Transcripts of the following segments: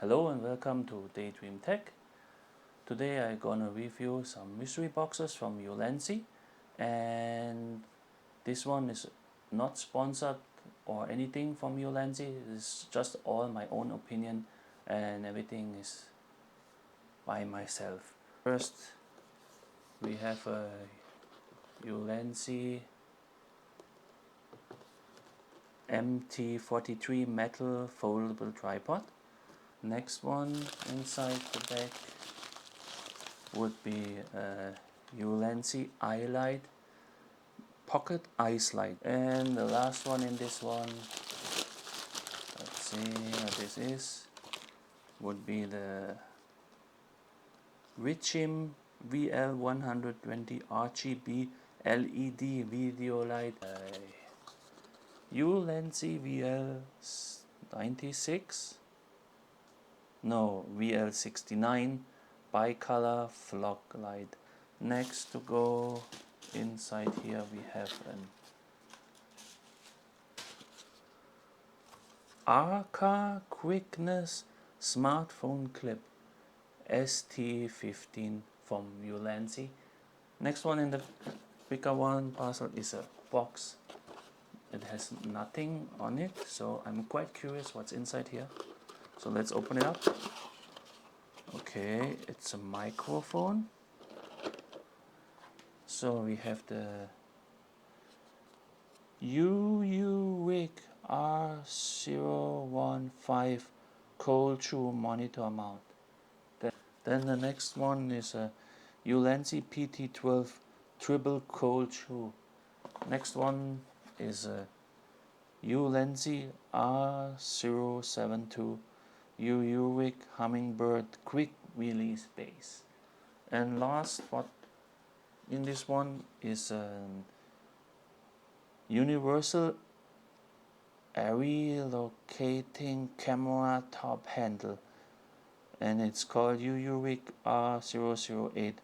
Hello and welcome to Daydream Tech. Today I'm gonna review some mystery boxes from Ulanzi, and this one is not sponsored or anything from Ulanzi. It's just all my own opinion and everything is by myself. First we have a Ulanzi MT43 metal foldable tripod. Next one inside the bag would be a Ulanzi iLight pocket ice light, and the last one in this one, let's see what this is, would be the Richim VL120 RGB LED video light, Ulanzi VL96 no VL69 bicolor fog light. Next to go inside here we have an Arca Quickness smartphone clip ST15 from Ulanzi. Next one in the bigger one parcel is a box. It has nothing on it, so I'm quite curious what's inside here. So let's open it up. Okay, it's a microphone. So we have the UUWIC R015 cold shoe monitor mount. Then the next one is a Ulanzi PT12 triple cold shoe. Next one is a Ulanzi R072 UUWIC hummingbird quick release base. And last but in this one is a universal relocating camera top handle, and it's called UUWIC R008.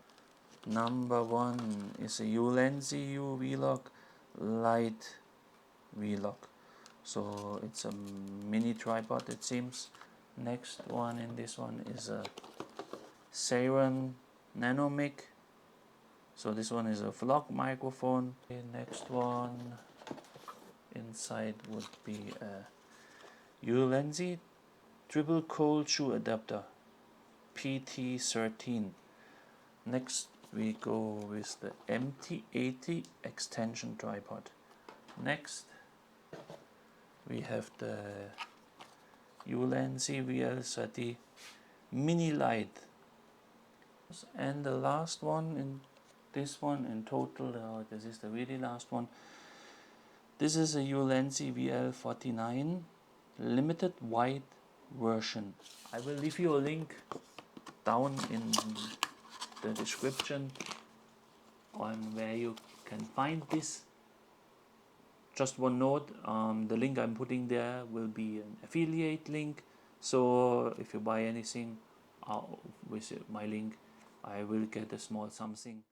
Number one is a Ulanzi U V-Lock light V-Lock. So it's a mini tripod, it seems. Next one in this one is a Siren Nanomic. So this one is a vlog microphone. The next one inside would be a Ulanzi triple cold shoe adapter PT13. Next we go with the MT80 extension tripod. Next we have the Ulanzi VL30 mini light, and the last one in this one in total, this is the really last one. This is a Ulanzi VL49 limited white version. I will leave you a link down in the description on where you can find this. Just one note, the link I'm putting there will be an affiliate link, so if you buy anything with my link, I will get a small something.